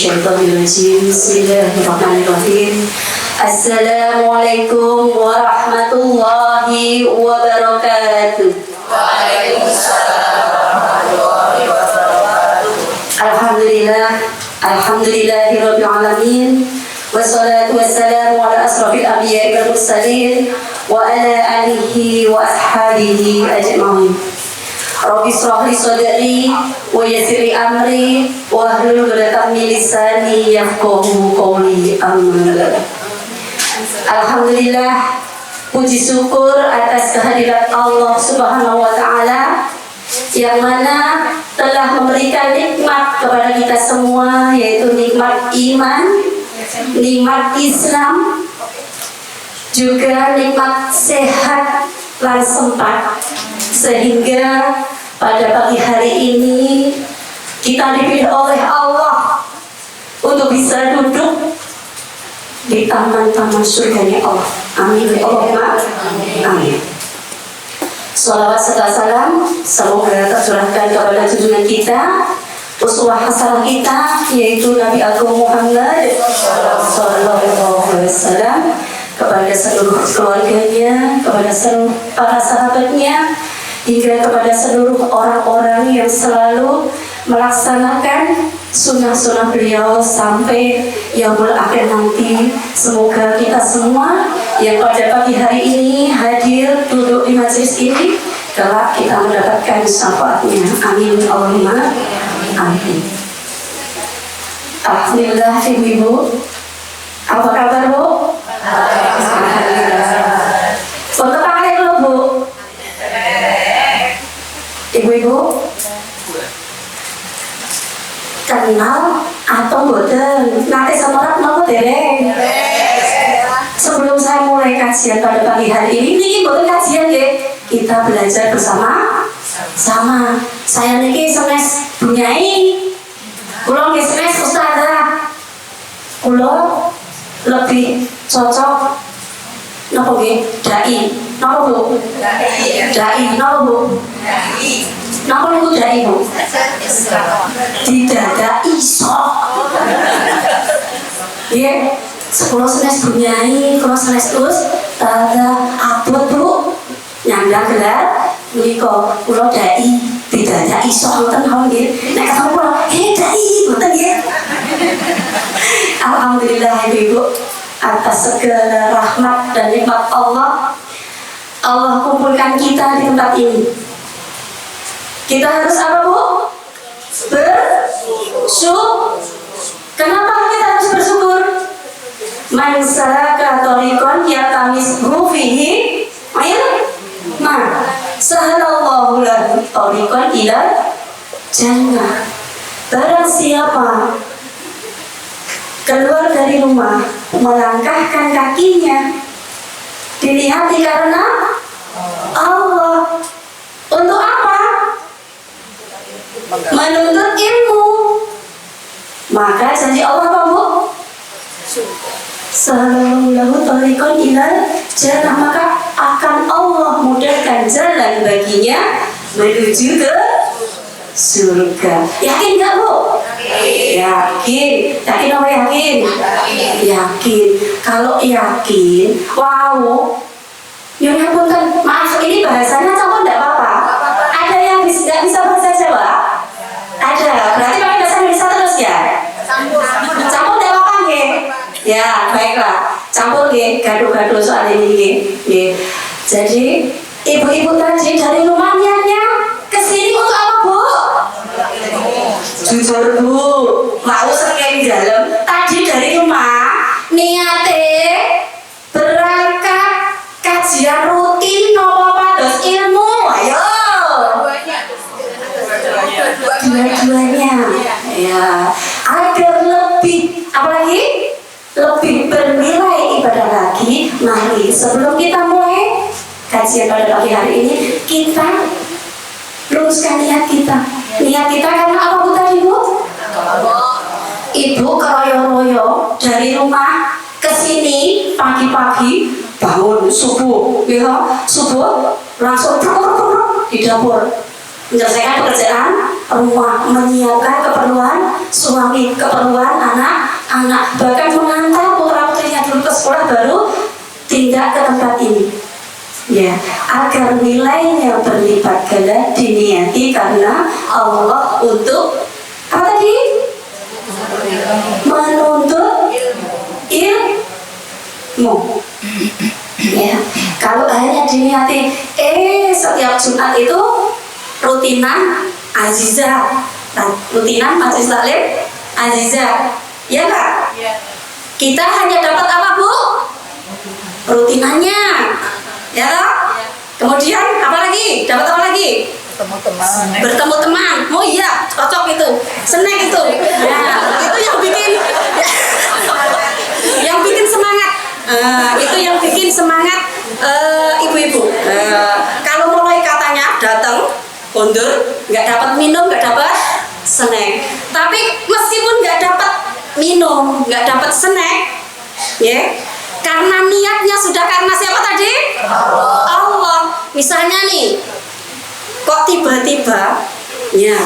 Minasyaitonirrajim. Bismillahirrahmanirrahim. Assalamualaikum warahmatullahi wabarakatuh. Waalaikumsalam warahmatullahi wabarakatuh. Alhamdulillahirabbil alamin. Wassalatu wassalamu ala asrofil anbiya'i wal mursalin wa ala alihi wa ashabihi ajma'in. Rabbi shrah li sadri wa yassir li amri wa hlul 'uqdatam min lisani yafqahu qawli. Amin. Alhamdulillah, puji syukur atas kehadirat Allah Subhanahu wa taala yang mana telah memberikan nikmat kepada kita semua, yaitu nikmat iman, nikmat Islam, juga nikmat sehat dan sempat, sehingga pada pagi hari ini kita dipilih oleh Allah untuk bisa duduk di taman-taman surganya Allah. Amin ya Allahumma amin. Salawat serta salam semoga tercurahkan kepada junjungan kita, uswah hasanah kita, yaitu Nabi Agung Muhammad sallallahu alaihi wasallam, kepada seluruh keluarganya, kepada seluruh para sahabatnya, hingga kepada seluruh orang-orang yang selalu melaksanakan sunnah-sunnah beliau sampai yaumul akhir nanti. Semoga kita semua yang pada pagi hari ini hadir duduk di majelis ini, kelak kita mendapatkan syafaatnya. Amin Allahumma amin. Alhamdulillah ibu-ibu, apa kabar bu? Alhamdulillah. Foto pakai dulu bu. Ibu-ibu kenal atau boten? Nanti sama orang mau dereng. Sebelum saya mulai kajian pada pagi hari ini boten kajian ya. Kita belajar bersama. Saya niki senes bunyai. Kulo nggih senes ustazah. Kulo lebih cocok napa nggih? Dai. Napa Bu? Dai. Napa Bu? Napa niku dai Bu? Tidak iso. Nggih, sekolah senes bunyai, sekolah senes ada abot Bu. Nyanda gelar menika kula dai, tidak iso ngoten mawon nggih. Nek ketemu kula, dai ngoten nggih. Alhamdulillah Ibu, atas segala rahmat dan nikmat Allah kumpulkan kita di tempat ini. Kita harus apa Bu? Bersyukur. Kenapa kita harus bersyukur? Man salaka thariqan yatamishu fihi sahalallahu lahu thariqan ila jannah. Barang siapa keluar dari rumah melangkahkan kakinya dinihati karena Allah, untuk apa? Menuntut ilmu. Maka janji Allah apa Bu? Sahalallahu thariqan ila jannah, maka akan Allah mudahkan jalan baginya menuju ke surga. Yakin gak Bu? Yakin. Yakin apa yakin? Yakin. Kalau yakin, wow. Nyonya punten, maaf ini bahasanya campur enggak apa-apa. Ada yang nggak bisa bahasa Jawa? Ada. Berarti pakai bahasa Indonesia terus ya? Campur enggak apa-apa nggih? Ya, baiklah. Campur nggih, gaduh-gaduh soal ini nggih. Jadi, ibu-ibu tadi dari rumahnya ke sini untuk apa, Bu? Jujur Bu, mau sekali dalam. Tadi dari rumah niate berangkat kajian rutin nopo pados ilmu. Ayo. Dua-duanya. Ya, agar lebih apalagi lebih bernilai ibadah lagi. Mari sebelum kita mulai kajian pada pagi hari ini, kita luruskan niat kita. Niat kita karena apa Bu tadi Bu? Ibu keroyo-royo dari rumah ke sini pagi-pagi, bangun subuh, ya subuh langsung di dapur. menyelesaikan pekerjaan rumah, menyiapkan keperluan suami, keperluan anak-anak, bahkan mengantar putra-putrinya dulu ke sekolah baru tindak ke tempat ini. Ya, agar nilainya berlipat ganda diniati karena Allah untuk apa tadi? Menuntut ilmu. Ya, kalau hanya diniati setiap Jumat itu rutinan Azizah, rutinan majelis taklim Azizah, ya Kak? Kita hanya dapat apa Bu? Rutinannya, ya toh? Kemudian apa lagi? Dapat apa lagi? Bertemu teman. Oh iya, cocok itu. Snack itu. Nah, itu yang bikin yang bikin semangat. Itu yang bikin semangat ibu-ibu. Kalau mulai katanya datang kondur, nggak dapat minum, nggak dapat snack. Tapi meskipun nggak dapat minum, nggak dapat snack, ya, karena niatnya sudah karena siapa tadi? Allah. Misalnya nih, kok tiba-tiba, ya,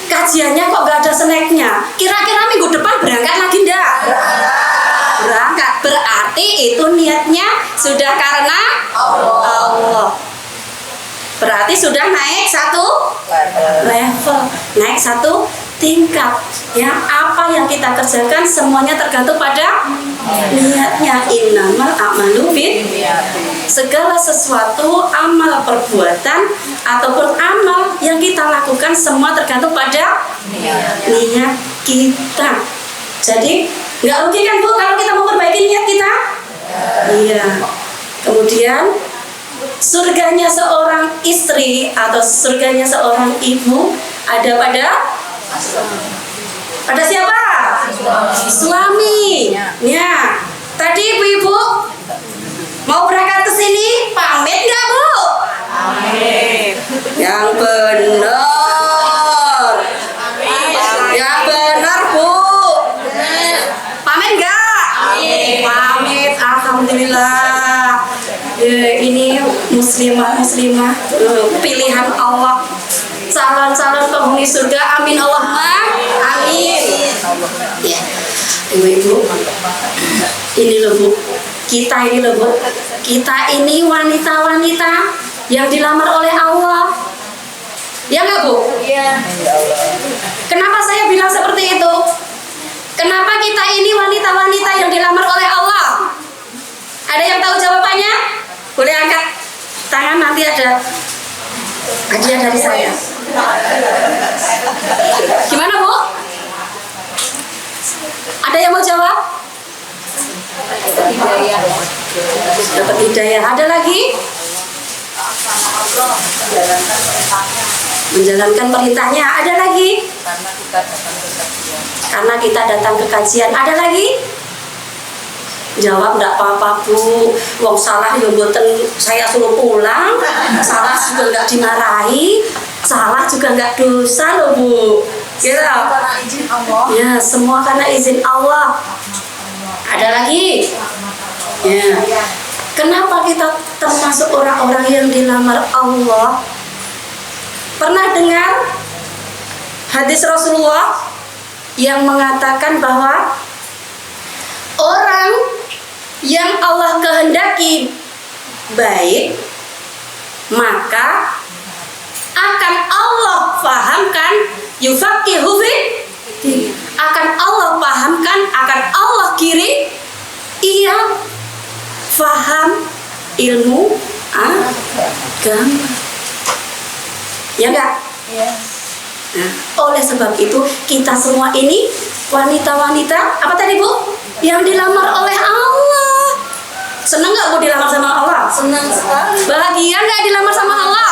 kajiannya kok nggak ada snacknya? Kira-kira minggu depan berangkat lagi ndak? Berangkat. Berarti itu niatnya sudah karena Allah. Berarti sudah naik satu level, naik satu tingkat. Ya, apa yang kita kerjakan semuanya tergantung pada niatnya. Innamal a'malu segala sesuatu, amal perbuatan ataupun amal yang kita lakukan semua tergantung pada niat kita. Jadi nggak rugi kan Bu kalau kita memperbaiki niat kita? Iya. Kemudian surganya seorang istri atau surganya seorang ibu ada pada siapa? Suami. Ya. Tadi ibu-ibu mau berangkat ke sini, pamit nggak Bu? Pamit. Yang benar. Yang benar Bu. Pamit nggak? Pamit. Alhamdulillah. Ini muslimah pilihan Allah, calon-calon penghuni surga. Amin Allahumma amin. Ya, ibu-ibu, ini loh Bu, kita ini wanita-wanita yang dilamar oleh Allah, ya nggak Bu? Iya. Kenapa saya bilang seperti itu? Kenapa kita ini wanita-wanita yang dilamar oleh Allah? Ada yang tahu jawabannya? Boleh angkat tangan, nanti ada hadiah dari saya. Gimana Bu? Ada yang mau jawab? Dapat hidayah. Ada lagi? Menjalankan perintahnya. Ada lagi? Karena kita datang ke kajian. Ada lagi? Jawab enggak apa-apa Bu, wong salah ya mboten saya suruh pulang, salah juga enggak dimarahi, salah juga enggak dosa loh Bu. Gitu. Karena izin Allah. Ya, semua karena izin Allah. Ada lagi? Ya. Kenapa kita termasuk orang-orang yang dilamar Allah? Pernah dengar hadis Rasulullah yang mengatakan bahwa orang yang Allah kehendaki baik, maka akan Allah fahamkan, yufaqihu fiddin, akan Allah pahamkan, akan Allah kirim ia faham ilmu agama. Ya enggak? Iya. Nah, oleh sebab itu kita semua ini wanita-wanita apa tadi Bu? Yang dilamar oleh Allah. Senang nggak Bu dilamar sama Allah? Senang sekali. Bahagia nggak dilamar sama Allah?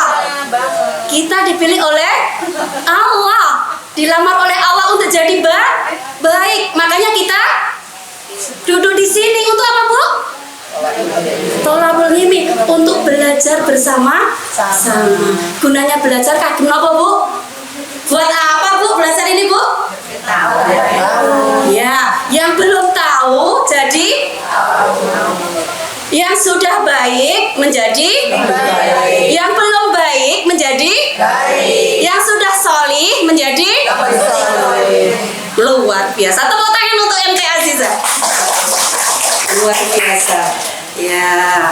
Kita dipilih oleh Allah, dilamar oleh Allah untuk jadi baik. Makanya kita duduk di sini untuk apa Bu? Tolabul ilmi, untuk belajar bersama-sama. Gunanya belajar kagem apa Bu? Buat apa Bu belajar ini Bu? Ya, yang belum tahu jadi yang sudah baik menjadi baik. Yang belum baik baik menjadi baik. yang sudah solih menjadi luar biasa. Tepuk tangan untuk MT Aziza. Luar biasa. Ya.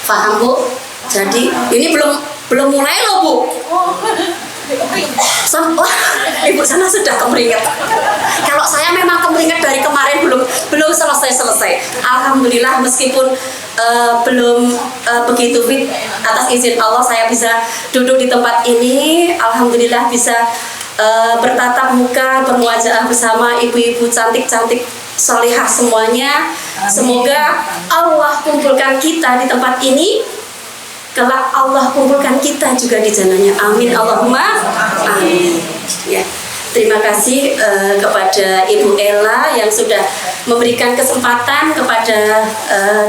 Paham Bu? Jadi ini belum mulai loh Bu. Wah, Ibu sana sudah kemeringat. Kalau saya memang kemeringat dari kemarin belum selesai. Alhamdulillah meskipun belum begitu fit, atas izin Allah saya bisa duduk di tempat ini. Alhamdulillah bisa bertatap muka, bermuajah bersama ibu-ibu cantik-cantik solihah semuanya. Semoga Allah kumpulkan kita di tempat ini, kelak Allah kumpulkan kita juga di jannahnya. Amin Allahumma amin. Ya, terima kasih kepada Ibu Ella yang sudah memberikan kesempatan kepada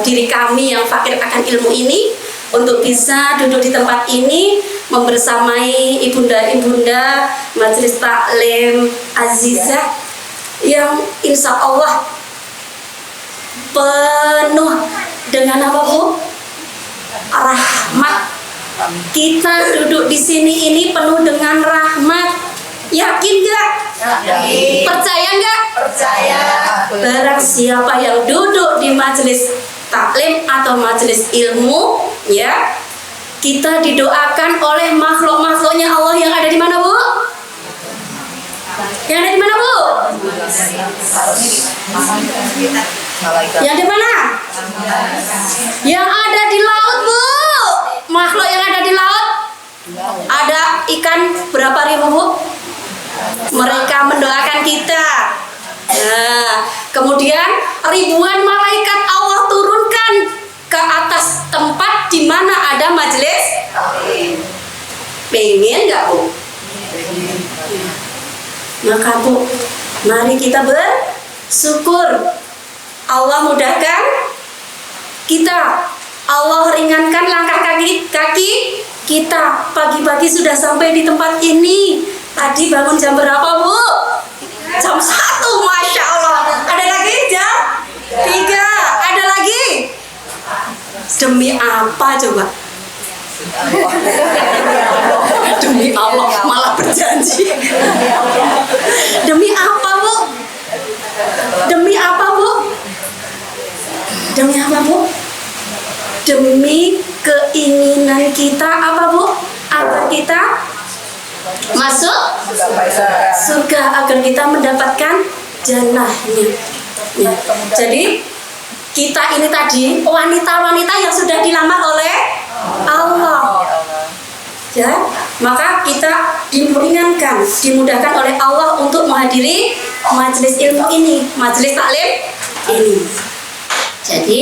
diri kami yang fakir akan ilmu ini untuk bisa duduk di tempat ini membersamai ibunda-ibunda Majelis Taklim Azizah yang insya Allah penuh dengan apa Bu? Rahmat. Kita duduk di sini ini penuh dengan rahmat. Yakin nggak? Yakin. Percaya nggak? Percaya. Barang siapa yang duduk di majelis taklim atau majelis ilmu, ya, kita didoakan oleh makhluk-makhluknya Allah yang ada di mana Bu? Yang ada di mana Bu? Yang di mana? Yang ada di laut Bu. Makhluk yang ada di laut. Ada ikan berapa ribu Bu? Mereka mendoakan kita. Nah, kemudian ribuan malaikat Allah turunkan ke atas tempat di mana ada majelis. Pengen nggak Bu? Maka Bu, mari kita bersyukur. Allah mudahkan kita, Allah ringankan langkah kaki kita. Pagi-pagi sudah sampai di tempat ini. Tadi bangun jam berapa Bu? Jam 1, Masya Allah. Ada lagi jam 3. Ada lagi? Demi apa coba? Demi Allah, malah berjanji. Demi apa Bu? Demi apa Bu? Demi apa Bu? Demi keinginan kita apa Bu? Agar kita masuk surga, agar kita mendapatkan jannahnya. Ya. Jadi kita ini tadi wanita-wanita yang sudah dilamar oleh Allah. Ya, maka kita dimudahkan oleh Allah untuk menghadiri majelis ilmu ini, majelis taklim ini. Jadi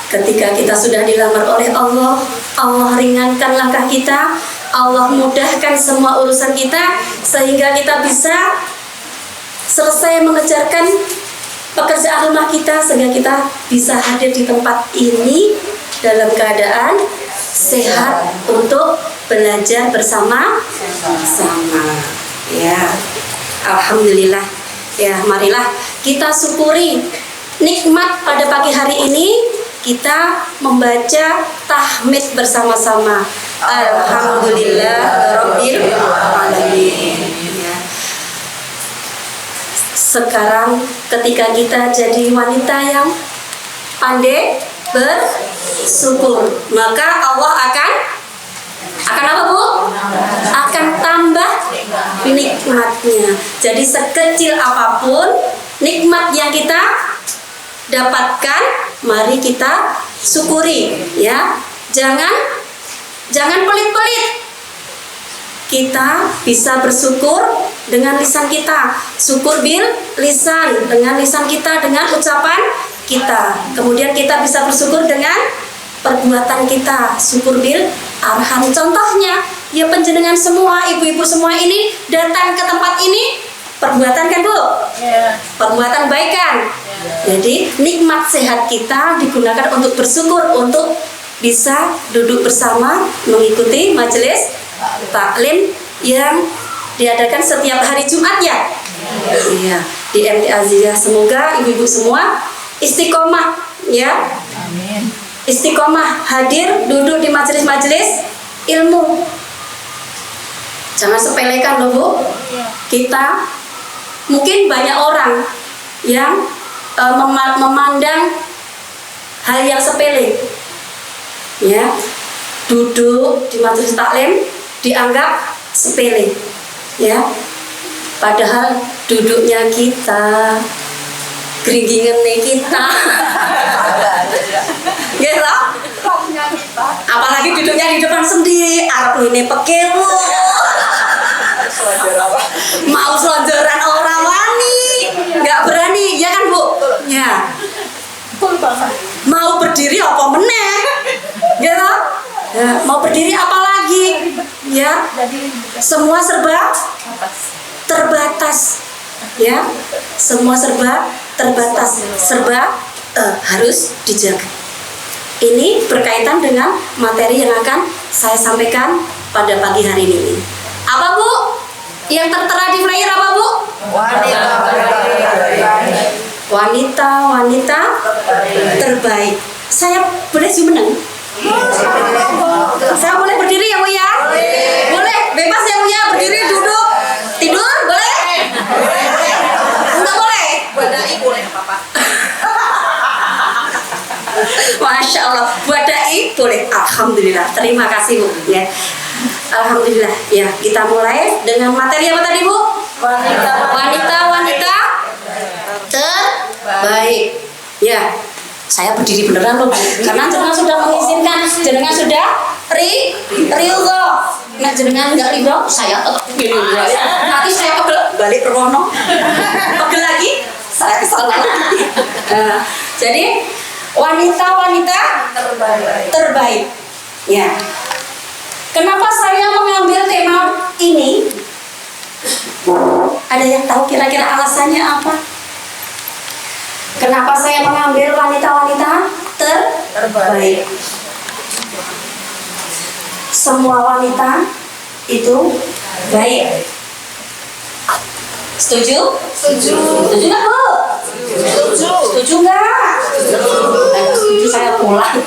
ketika kita sudah dilamar oleh Allah, Allah ringankan langkah kita, Allah mudahkan semua urusan kita sehingga kita bisa selesai mengejarkan pekerjaan rumah kita, sehingga kita bisa hadir di tempat ini dalam keadaan sehat untuk belajar bersama-sama. Ya, alhamdulillah. Ya, marilah kita syukuri nikmat pada pagi hari ini. Kita membaca tahmid bersama-sama. Alhamdulillah Rabbil Alamin. Ya. Sekarang ketika kita jadi wanita yang pandai bersyukur, maka Allah akan apa Bu? Akan tambah nikmatnya. Jadi sekecil apapun nikmat yang kita dapatkan, mari kita syukuri, ya. Jangan pelit-pelit. Kita bisa bersyukur dengan lisan kita. Syukur bil lisan, dengan lisan kita, dengan ucapan kita. Kemudian kita bisa bersyukur dengan perbuatan kita. Syukur bil arham. Contohnya, ya panjenengan semua, ibu-ibu semua ini datang ke tempat ini, perbuatan kan Bu? Yeah. Perbuatan baik kan? Yeah. Jadi nikmat sehat kita digunakan untuk bersyukur, untuk bisa duduk bersama mengikuti majelis taklim yang diadakan setiap hari Jumat ya. Iya, di MT Azizah. Semoga ibu-ibu semua istiqomah ya. Amin. Istiqomah hadir duduk di majelis-majelis ilmu. Jangan sepelekan loh Bu. Kita mungkin banyak orang yang memandang hal yang sepele, ya, duduk di majelis taklim dianggap sepele, ya, padahal duduknya kita, geringingannya kita, gitu. Apalagi duduknya di depan sendiri, arep ini pekil, mau selonjoran orang wani, nggak berani, ya kan Bu? Ya. Mau berdiri apa meneh, gitu? Ya, mau berdiri apa lagi? Ya, semua serba terbatas, ya, semua serba terbatas, serba harus dijaga. Ini berkaitan dengan materi yang akan saya sampaikan pada pagi hari ini. Apa Bu? Yang tertera di flyer apa Bu? Wanita terbaik. Saya boleh menang? Saya boleh berdiri ya Bu ya? Boleh, bebas ya Bu ya, berdiri, duduk, tidur, boleh? Enggak boleh? Boleh Papa. Masya Allah, buat dai boleh. Alhamdulillah, terima kasih Bu. Ya, alhamdulillah. Ya, kita mulai dengan materi apa tadi Bu? Wanita terbaik. Ya, saya berdiri beneran loh, karena jenengan sudah mengizinkan, jenengan sudah ridho. Nah, jenengan nggak ridho, saya tetap gini. Nanti saya pegel balik ke rono, pegel lagi, saya kesana lagi. Jadi wanita terbaik. Ya. Kenapa saya mengambil tema ini? Ada yang tahu kira-kira alasannya apa? Kenapa saya mengambil wanita-wanita terbaik? Semua wanita itu baik. Setuju? Setuju nggak Bu? Setuju nggak? Setuju, saya pulang.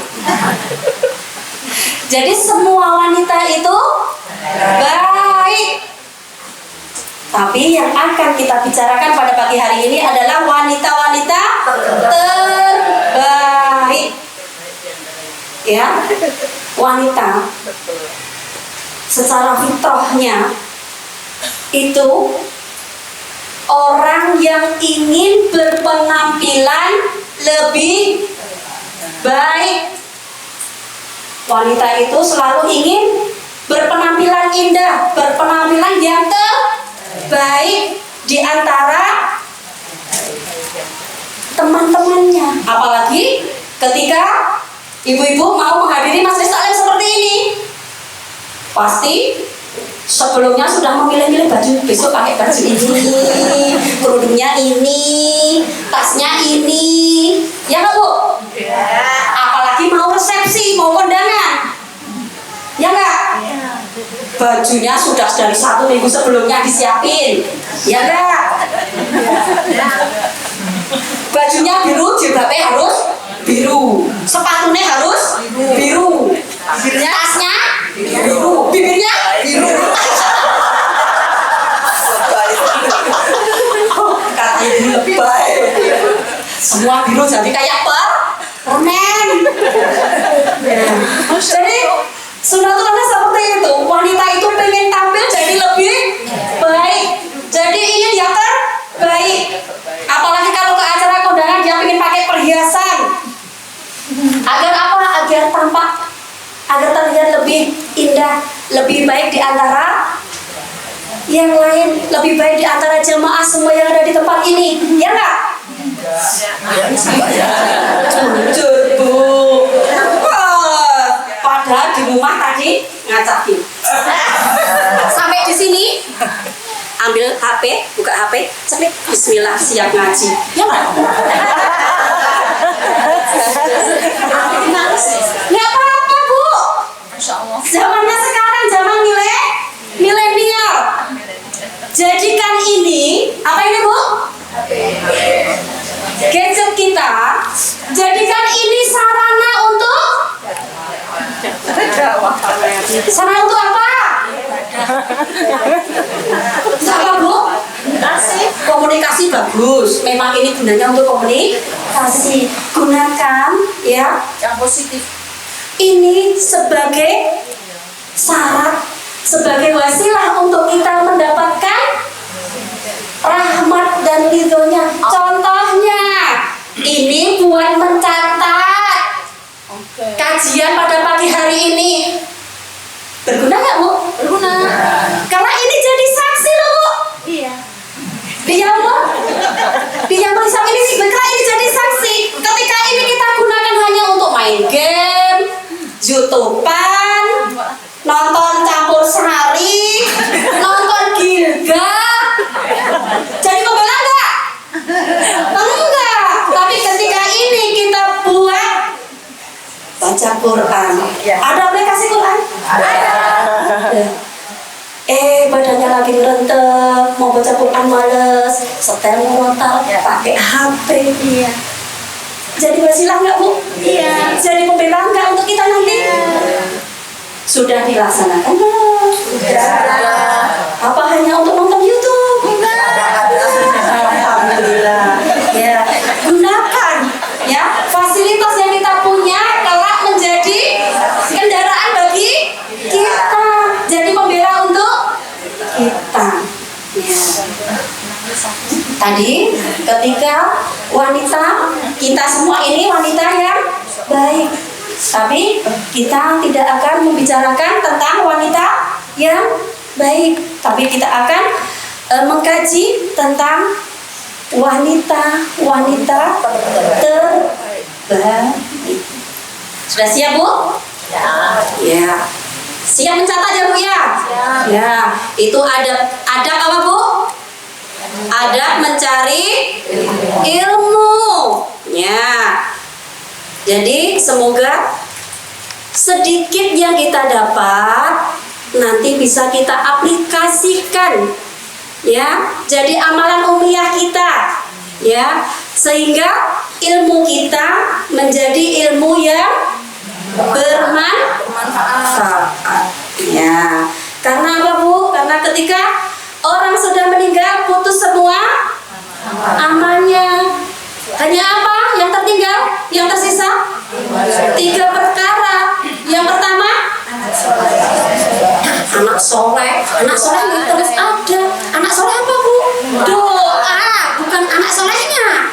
Jadi semua wanita itu baik. Tapi yang akan kita bicarakan pada pagi hari ini adalah wanita-wanita terbaik. Ya, wanita secara fitrahnya itu orang yang ingin berpenampilan lebih baik. Wanita itu selalu ingin berpenampilan indah, berpenampilan yang terbaik di antara teman-temannya. Apalagi ketika ibu-ibu mau menghadiri majelis taklim seperti ini, pasti sebelumnya sudah memilih-milih baju, besok pakai baju ini, kerudungnya ini, tasnya ini, ya nggak Bu? Ya. Apalagi mau resepsi, mau kondangan, ya nggak? Ya. Bajunya sudah dari 1 minggu sebelumnya disiapin, ya nggak? Ya. Bajunya biru, jilbabnya harus biru, sepatunya harus biru, tasnya biru, bibirnya biru. Kata ibu lebay. Semua biru jadi kayak permen. Jadi sunatullah seperti itu. Wanita itu pengen tampil jadi lebih baik. Jadi ingin yang terbaik. Apalagi kalau ke acara kondangan dia pengen pakai perhiasan. Agar apa? Agar tampak, agar terlihat lebih indah, lebih baik di antara yang lain, lebih baik di antara jemaah semua yang ada di tempat ini, ya nggak? Jujur Bu. Padahal di rumah tadi ngacakin. Sampai di sini, ambil HP, buka HP, ceklik Bismillah, siap ngaji, ya nggak? Nggak apa-apa Bu. Zamannya sekarang zaman milenial. Jadikan ini apa ini Bu? Gadget kita. Jadikan ini sarana untuk Sarana untuk apa? Sama Bu? Komunikasi bagus. Memang ini gunanya untuk komunikasi. Gunakan ya Yang positif. ini sebagai syarat, sebagai wasilah untuk kita mendapatkan rahmat dan ridhonya. Contohnya, ini buat mencatat kajian pada pagi hari ini. Berguna nggak Bu? Berguna. Karena ini jadi saksi loh Bu. Iya. Dia Bu, dia tulisan ini ini jadi saksi. Ketika ini kita gunakan hanya untuk main game, YouTubean, nonton campur sari, nonton gilga. Jadi pembela enggak? Enggak. Tapi ketika ini kita buat baca Quran. Ada aplikasi Quran? Ada. Badannya lagi ngerentek, mau baca Quran males, setel motor, pakai HP. Iya. Jadi wasilah nggak Bu? Iya. Jadi pembela nggak untuk kita nanti? Sudah dilaksanakan belum? Sudah. Apa hanya untuk nonton YouTube? Alhamdulillah. Ya, gunakan ya fasilitas yang kita punya kelak menjadi kendaraan bagi kita. Jadi pembela untuk kita. Ya. Tadi ketika wanita, kita semua ini wanita yang baik, tapi kita tidak akan membicarakan tentang wanita yang baik, tapi kita akan mengkaji tentang wanita-wanita terbaik. Sudah siap Bu? Ya. Siap mencatat ya Bu ya? Ya. Itu ada apa Bu? Adab mencari ilmu. Ya. Jadi semoga sedikit yang kita dapat nanti bisa kita aplikasikan ya. Jadi amalan umriyah kita ya, sehingga ilmu kita menjadi ilmu yang bermanfaat. Ya. Karena apa Bu? Karena ketika orang sudah meninggal putus semua amalnya. Hanya apa yang tertinggal, yang tersisa? 3 perkara. Yang pertama, anak soleh. Anak soleh terus ada. Anak soleh apa Bu? Doa, bukan anak solehnya.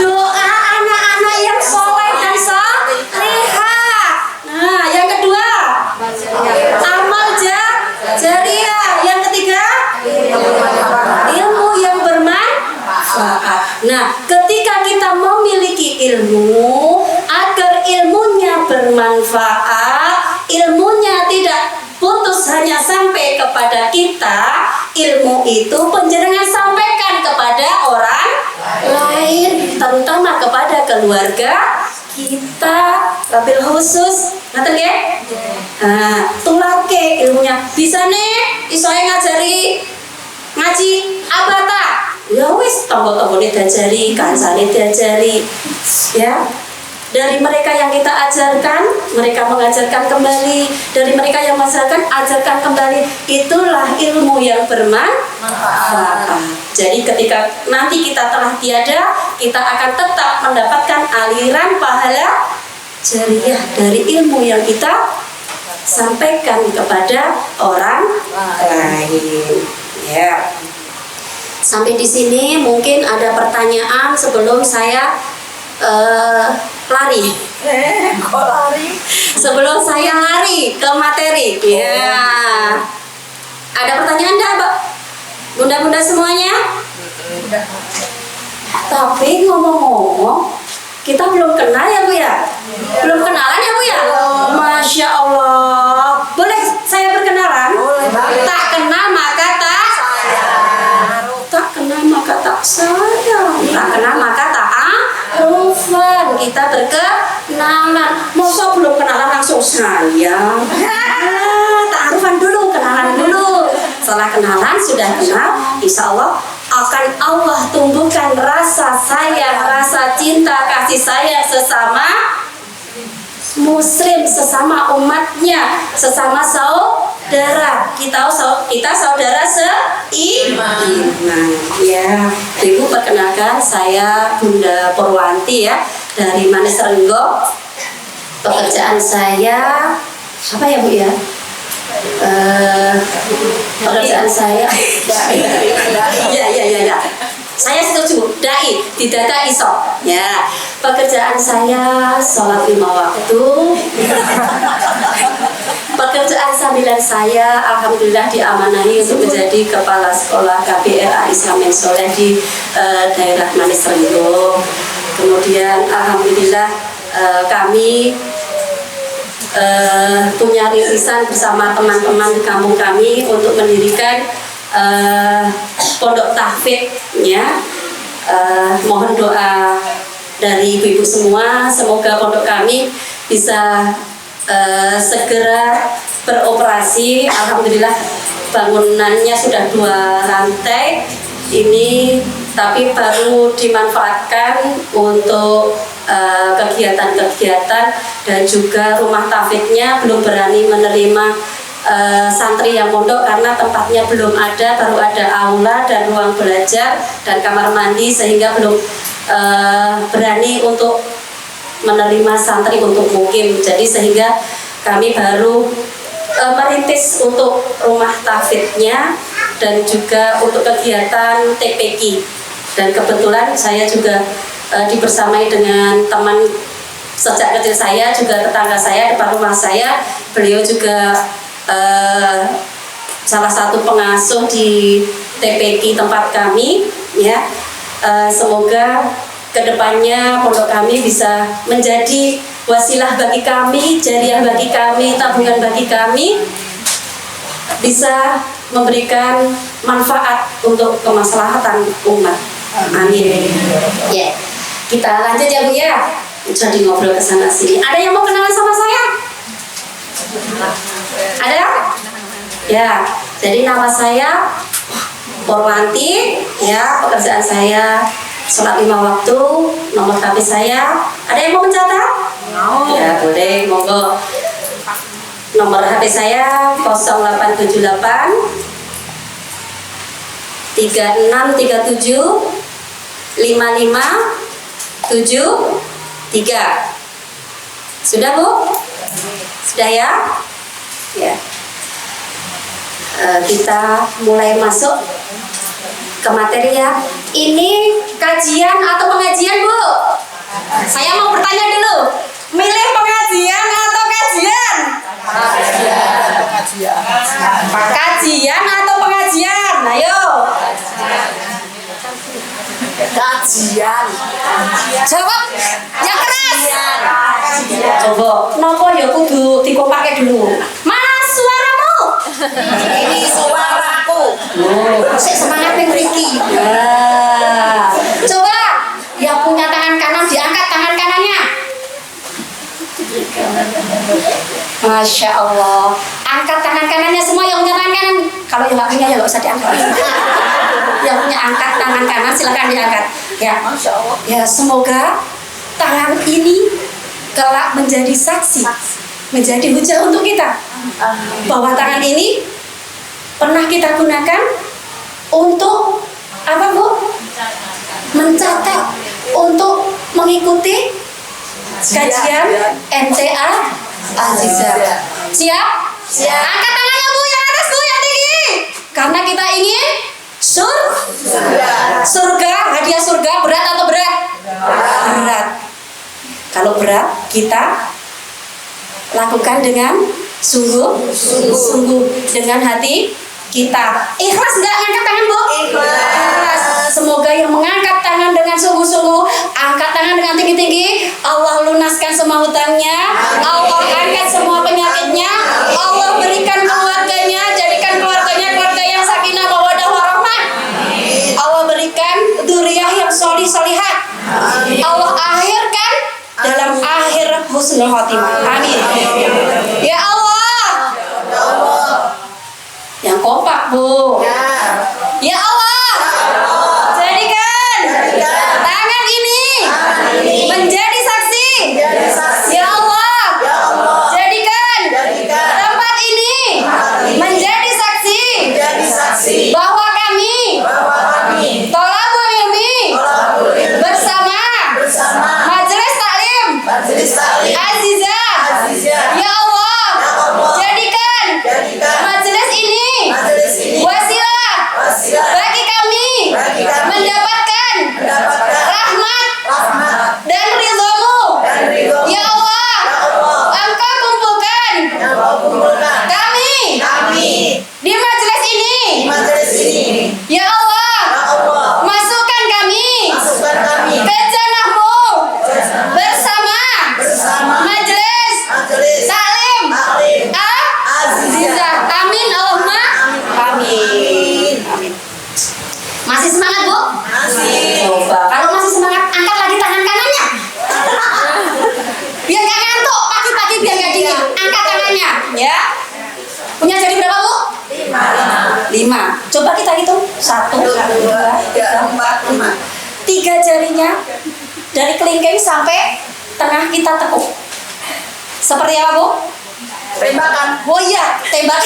Doa anak-anak yang soleh dan salihah. Nah, yang kedua, amal jariah. Yang ketiga, ilmu yang bermanfaat. Nah, ketika kita memiliki ilmu, agar ilmunya bermanfaat, ilmunya tidak putus hanya sampai kepada kita, ilmu itu penjenengan sampaikan kepada orang lain, terutama kepada keluarga kita, wabil khusus, ngerti ya? Nah, tulake ilmunya. Bisa nih, isoe ngajari ngaji abata. Ya wis, tonggo-tonggone diajari, kancane diajari. Ya. Dari mereka yang kita ajarkan, mereka mengajarkan kembali. Dari mereka yang mengajarkan, ajarkan kembali. Itulah ilmu yang bermanfaat. Jadi ketika nanti kita telah tiada, kita akan tetap mendapatkan aliran pahala jariah dari ilmu yang kita sampaikan kepada orang lain. Ya. Sampai di sini mungkin ada pertanyaan sebelum saya lari. Kok lari? Sebelum saya lari ke materi. Ya. Ada pertanyaan enggak, Mbak? Bunda-bunda semuanya? Tapi ngomong-ngomong, kita belum kenal ya Bu ya? Belum kenalan ya Bu ya? Masya Allah. Boleh saya berkenalan? Tak kenal maka tak kenal maka tak sayang. Tak kenal maka tak arufan. Kita berkenalan. Masa belum kenalan langsung sayang? Ta'arufan dulu, kenalan dulu. Setelah kenalan sudah kenal, insya Allah akan Allah tumbuhkan rasa sayang, rasa cinta, kasih sayang sesama muslim, sesama umatnya, sesama saudara. Kita saudara seiman. Ya, Ibu perkenalkan, saya Bunda Purwanti ya, dari Manis Renggo. Pekerjaan saya apa ya Bu ya? Pekerjaan saya ya. Saya setuju, dai, tidak iso. Ya, pekerjaan saya sholat 5 waktu. Pekerjaan sambilan saya, alhamdulillah diamanahi untuk menjadi kepala sekolah KBRA Islamin Soleh di daerah Manis Renggo. Kemudian alhamdulillah kami punya rintisan bersama teman-teman di kampung kami untuk mendirikan pondok tahfidz ya. Mohon doa dari ibu-ibu semua, semoga pondok kami bisa segera beroperasi. Alhamdulillah bangunannya sudah 2 lantai ini, tapi baru dimanfaatkan untuk kegiatan-kegiatan, dan juga rumah tahfidznya belum berani menerima santri yang mondok karena tempatnya belum ada, baru ada aula dan ruang belajar dan kamar mandi, sehingga belum berani untuk menerima santri untuk mukim. Jadi sehingga kami baru merintis untuk rumah tahfidznya dan juga untuk kegiatan TPQ. Dan kebetulan saya juga dibersamai dengan teman sejak kecil saya, juga tetangga saya depan rumah saya. Beliau juga salah satu pengasuh di TPQ tempat kami ya. Semoga kedepannya pondok kami bisa menjadi wasilah bagi kami, jariah bagi kami, tabungan bagi kami, bisa memberikan manfaat untuk kemaslahatan umat. Amin. Ya, kita lanjut ya Bu ya. Jadi ngobrol ke sana sini. Ada yang mau kenalan sama saya? Ada? Ya, jadi nama saya Purwanti ya, pekerjaan saya sholat 5 waktu, nomor HP saya. Ada yang mau mencatat? Ya, boleh, monggo. Nomor HP saya 0878 3637 5573. Sudah Bu? Sudah ya? Ya. Kita mulai masuk ke materi ya. Ini kajian atau pengajian Bu? Saya mau bertanya dulu. Milih pengajian atau kajian? Kajian atau pengajian? Ayo. Kajian. Jawab yang keras. Coba, nopo ya kudu dikopake dulu. Mana suaramu? Ini suaraku. Sik semangat ning mriki. Ya. Coba yang punya tangan kanan diangkat tangan kanannya. Masya Allah. Angkat tangan kanannya semua yang punya tangan kanan. Kalau yang nggak punya ya nggak usah diangkat. Yang punya angkat tangan kanan silakan diangkat. Ya. Masya Allah. Ya, semoga tangan ini kelak menjadi saksi, menjadi hujah untuk kita. Bahwa tangan ini pernah kita gunakan untuk apa Bu? Mencatat, untuk mengikuti kajian MTA Azizah. Siap? Siap. Angkat tangannya Bu, yang atas Bu, yang tinggi. Karena kita ingin surga. Hadiah surga berat atau berat? Berat. Kalau berat, kita lakukan dengan sungguh dengan hati kita. Ikhlas nggak ngangkat tangan Bu? Ikhlas. Semoga yang mengangkat tangan dengan sungguh-sungguh, angkat tangan dengan tinggi-tinggi, Allah lunaskan semua hutangnya, Allah angkat semua penyakitnya, Allah berikan keluarganya, jadikan keluarganya keluarga yang sakinah mawaddah warahmah. Allah berikan dzurriyyah yang solihah. Allah akhirkan dalam akhir husnul khotimah. Amin. Ya Allah. Yang kompak Bu. Ya Allah. Jadikan tangan ini menjadi saksi. Ya Allah. Azizah, Azizah. ya Allah, Ya Allah. jadikan Jadikan majelis ini majelis ini wasilah wasilah bagi kami bagi kami mendapatkan mendapatkan rahmat rahmat dan ridho-Mu. dan ridho. Ya Allah, Ya Allah, Engkau kumpulkan yang Kau kumpulkan kami kami di majelis ini. di majelis ini. Ya Allah, Ya Allah, masukkan kami masukkan kami ke jannah-Mu bersama bersama majelis majelis taklim taklim Azizah. Amin Allahumma amin. Masih semangat, Bu? Masih. Coba kalau masih semangat, angkat lagi tangan kanannya. Biar gak ngantuk, pagi-pagi biar gak dingin. Angkat tangannya, ya. Punya jari berapa, Bu? 5. Coba kita hitung. 1, 2, 3, 4, 5. 3 jarinya dari kelingking sampai tengah kita tekuk. Seperti apa, Bu? Tembakan. Oh iya, tembak.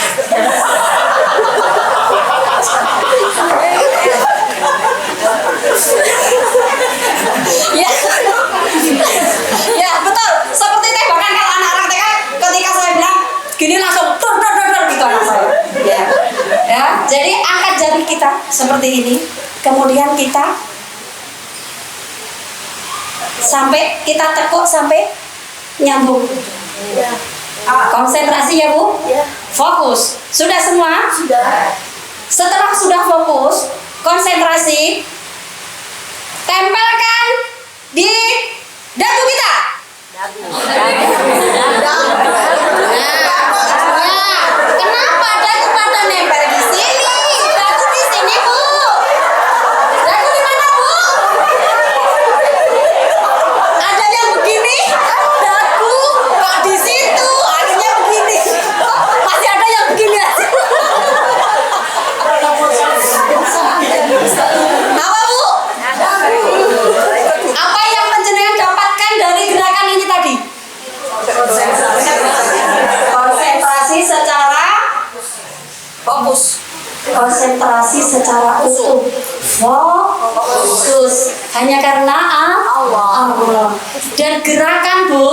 Ya. Ya, betul. Seperti tembakan kalau anak-anak TK ketika saya bilang gini langsung dor dor dor dor gitu anak saya. Ya. Ya, jadi angkat jari kita seperti ini. Kemudian kita sampai kita tekuk sampai nyambung. Konsentrasi ya, Bu. Fokus. Sudah semua? Sudah. Setelah sudah fokus, konsentrasi, tempelkan di dagu kita. Nah, kenapa dagu pada nempel di sini? Dagu di sini, Bu. Dagu di mana, Bu? Ada yang begini, dagu kok di situ, akhirnya begini. Masih ada yang begini aja. Apa, Bu? Apa yang panjenengan dapatkan dari gerakan ini tadi? Konsentrasi secara Fokus. konsentrasi secara utuh. Fokus hanya karena Allah. Dan gerakan, Bu,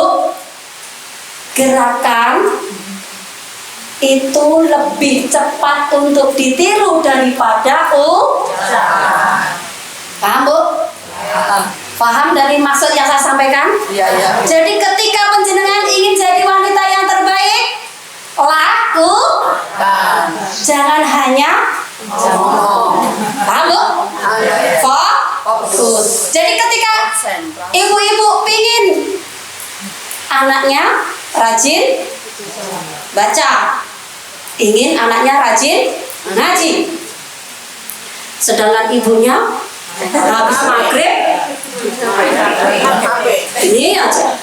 gerakan itu lebih cepat untuk ditiru daripada paham, Bu? Paham dari maksud yang saya sampaikan? Iya, iya. Jadi ketika panjenengan ingin jadi wanita yang terbaik, Kan. jangan hanya paham, Bu? Fokus. Jadi ketika ibu-ibu pingin anaknya rajin baca, ingin anaknya rajin ngaji, sedangkan ibunya habis maghrib ini aja,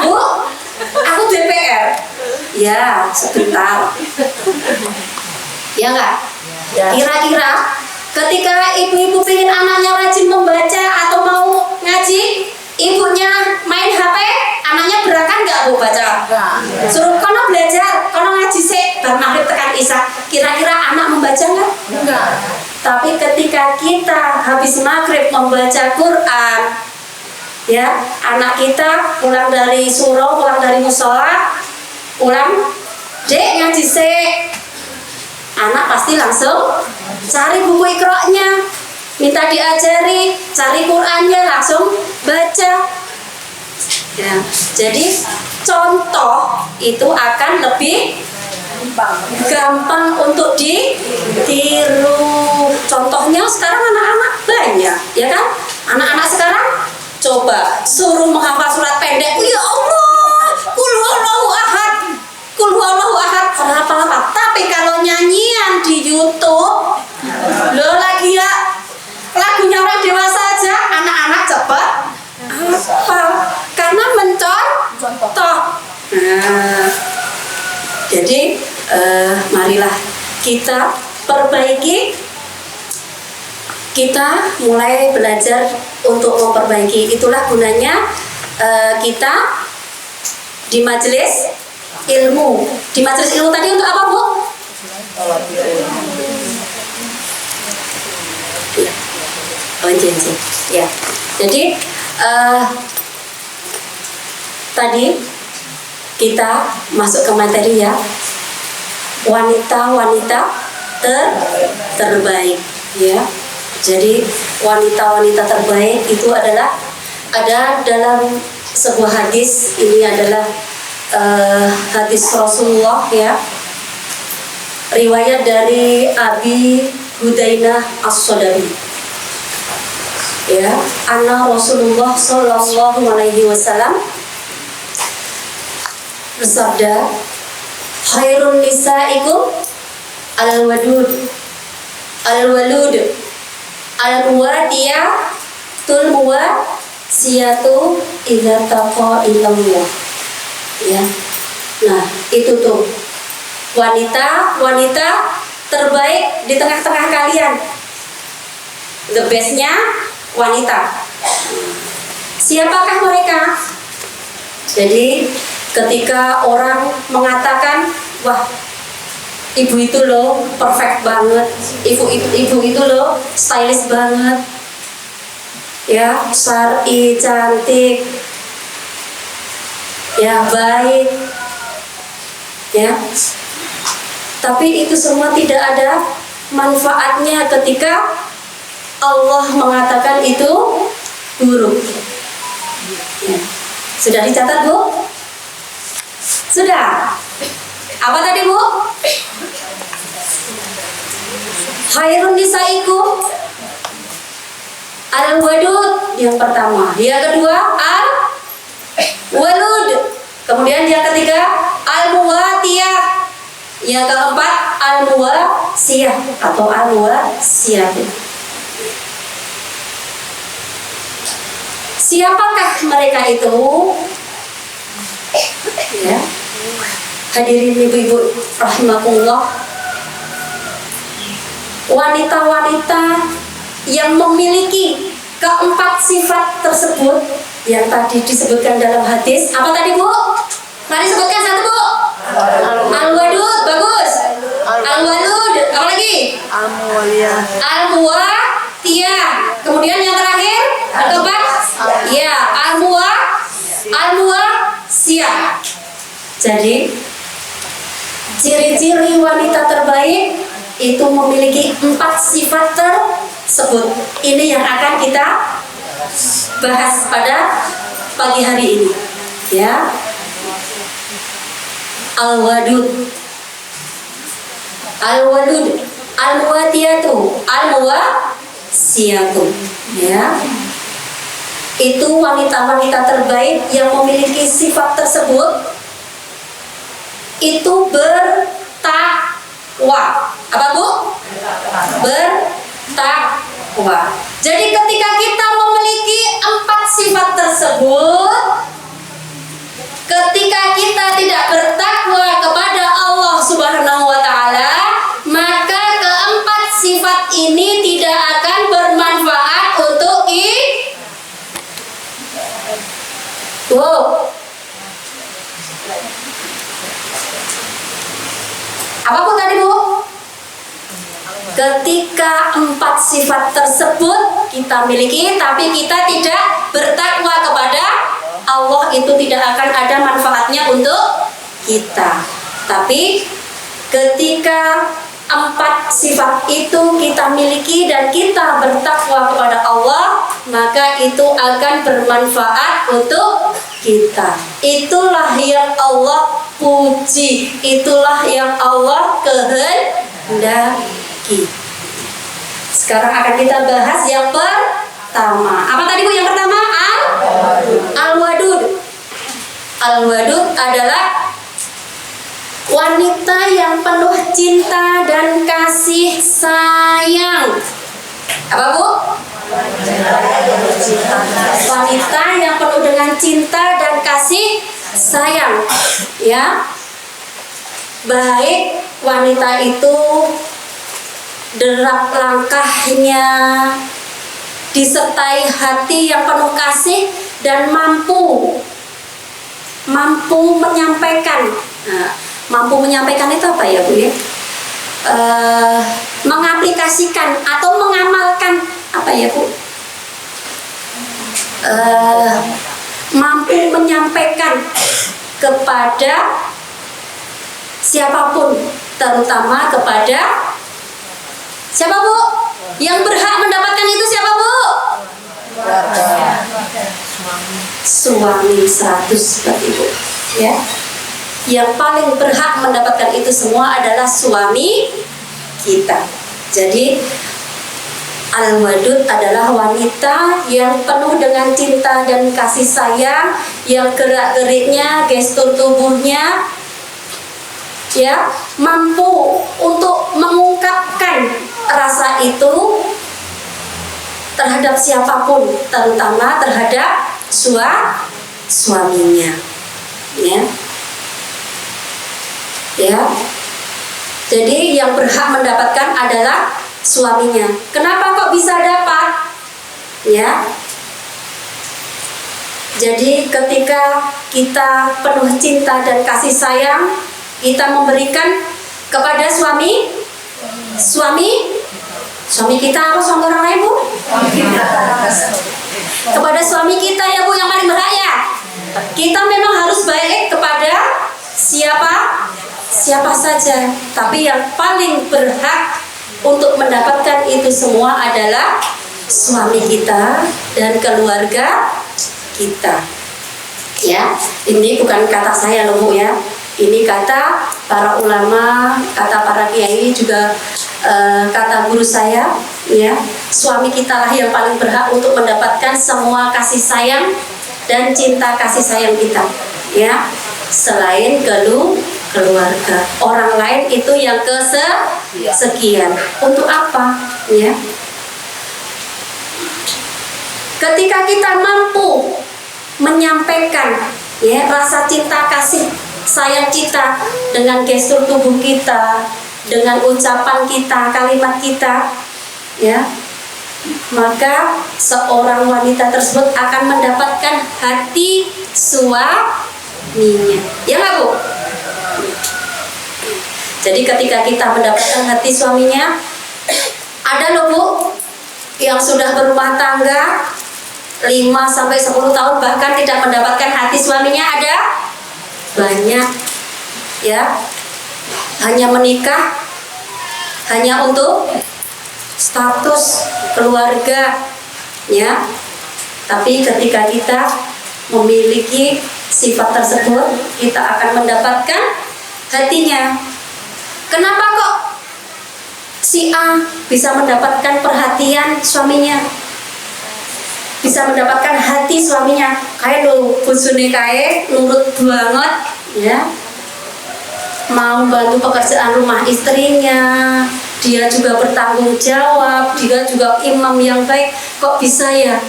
Bu, aku DPR. Ya, sebentar. Ya enggak? Kira-kira ketika ibu-ibu pengen anaknya rajin membaca atau mau ngaji, ibunya main HP, anaknya berakan nggak, Bu, baca? Suruh kono belajar, kono ngaji sih, bar maghrib tekan isya. Kira-kira anak membaca nggak? Enggak. Tapi ketika kita habis maghrib membaca Quran, ya, anak kita pulang dari surau, pulang dari musola, pulang, dek ngaji sih. Anak pasti langsung cari buku ikra'nya, minta diajari, cari Qurannya, langsung baca. Ya, jadi contoh itu akan lebih gampang untuk ditiru. Contohnya sekarang anak-anak banyak, ya kan? Anak-anak sekarang coba suruh menghafal surat pendek, ya Allah, Qul huwallahu ahad, Qul huwallahu ahad, hafal-hafal. Tapi kalau nyanyian di YouTube, lo lagi ya lagunya orang dewasa aja, anak-anak cepat hafal karena mencontoh. Nah, jadi marilah kita perbaiki, kita mulai belajar untuk memperbaiki. Itulah gunanya kita di majelis ilmu. Di majelis ilmu tadi untuk apa, Bu? Oh, janji. Ya. Jadi tadi kita masuk ke materi ya. Wanita-wanita terbaik ya. Jadi wanita-wanita terbaik itu adalah ada dalam sebuah hadis. Ini adalah hadis Rasulullah ya. Riwayat dari Abi Hudainah As-Sodari. Ya, anna Rasulullah sallallahu alaihi wasallam bersabda, khairun nisaikum al-wadud al-walud al-muwatiya tul muwasiyatu idza taqa illallah. Ya. Nah, itu tuh wanita terbaik di tengah-tengah kalian. The bestnya wanita. Siapakah mereka? Jadi ketika orang mengatakan, wah, ibu itu loh perfect banget, ibu itu loh stylish banget, ya, syar'i, cantik, ya, baik, ya. Tapi itu semua tidak ada manfaatnya ketika Allah mengatakan itu buruk. Ya. Sudah dicatat, Bu? Sudah. Apa tadi, Bu? Khairun nisaikum al-wadud yang pertama. Yang kedua al-walud. Kemudian yang ketiga al-muwatiyah. Yang keempat al-muwasiyah atau al-muwasiyah. Siapakah mereka itu? Ya. Hadirin ibu-ibu rahimakumullah. Wanita-wanita yang memiliki keempat sifat tersebut yang tadi disebutkan dalam hadis. Apa tadi, Bu? Mari sebutkan satu, Bu. Al-wadud, bagus. Al-walud, apa lagi? Al-muwatiyah. Kemudian yang terakhir, keempat, ya, al-muwasiyah. Jadi ciri-ciri wanita terbaik itu memiliki 4 sifat tersebut. Ini yang akan kita bahas pada pagi hari ini, ya. Al-wadud, al-muwatiyatu, al-muwasiyatu, ya. Itu wanita-wanita terbaik yang memiliki sifat tersebut itu bertakwa. Apa, Bu? Bertakwa. Jadi ketika kita memiliki 4 sifat tersebut, ketika kita tidak bertakwa kepada Allah Subhanahu wa taala, maka keempat sifat ini tidak akan bermanfaat untuk Apa, Bu, tadi, Bu? Ketika 4 sifat tersebut kita miliki, tapi kita tidak bertakwa kepada Allah, itu tidak akan ada manfaatnya untuk kita. Tapi ketika 4 sifat itu kita miliki dan kita bertakwa kepada Allah, maka itu akan bermanfaat untuk kita. Itulah yang Allah puji, itulah yang Allah kehendaki. Sekarang akan kita bahas yang pertama. Apa tadi, Bu, yang pertama? Al-wadud. Al-wadud adalah wanita yang penuh cinta dan kasih sayang. Apa, Bu? Wanita yang penuh dengan cinta dan kasih sayang, ya. Baik wanita itu derap langkahnya disertai hati yang penuh kasih dan mampu menyampaikan. Nah, mampu menyampaikan itu apa ya, Bu, ya? Mengaplikasikan atau mengamalkan apa ya, Bu? Mampu menyampaikan menyampaikan kepada siapapun, terutama kepada siapa Bu? Yang berhak mendapatkan itu siapa Bu? Suami 100 seperti itu, ya. Yang paling berhak mendapatkan itu semua adalah suami kita. Jadi Al-Wadud adalah wanita yang penuh dengan cinta dan kasih sayang, yang gerak-geriknya, gestur tubuhnya, ya, mampu untuk mengungkapkan rasa itu terhadap siapapun, terutama terhadap suaminya, ya. Jadi yang berhak mendapatkan adalah suaminya. Kenapa kok bisa dapat? Ya. Jadi ketika kita penuh cinta dan kasih sayang, kita memberikan kepada suami kita apa suami orang lain Bu? Kepada suami kita ya Bu, yang paling berhak ya. Kita memang harus baik kepada siapa saja, tapi yang paling berhak untuk mendapatkan itu semua adalah suami kita dan keluarga kita. Ya, ini bukan kata saya loh Bu ya. Ini kata para ulama, kata para kiai, juga kata guru saya, ya. Suami kita lah yang paling berhak untuk mendapatkan semua kasih sayang dan cinta kasih sayang kita, ya. Selain keluarga, orang lain itu yang kesekian. Untuk apa, ya? Ketika kita mampu menyampaikan, ya, rasa cinta kasih sayang kita dengan gestur tubuh kita, dengan ucapan kita, kalimat kita, ya, maka seorang wanita tersebut akan mendapatkan hati suaminya, ya nggak Bu? Jadi ketika kita mendapatkan hati suaminya, ada loh Bu yang sudah berumah tangga 5-10 tahun bahkan tidak mendapatkan hati suaminya, ada banyak, ya. Hanya menikah hanya untuk status keluarga, ya. Tapi ketika kita memiliki sifat tersebut, kita akan mendapatkan hatinya. Kenapa kok si A bisa mendapatkan perhatian suaminya, bisa mendapatkan hati suaminya? Kayak lo bojone kae nurut banget, ya. Mau bantu pekerjaan rumah istrinya, dia juga bertanggung jawab, dia juga imam yang baik. Kok bisa ya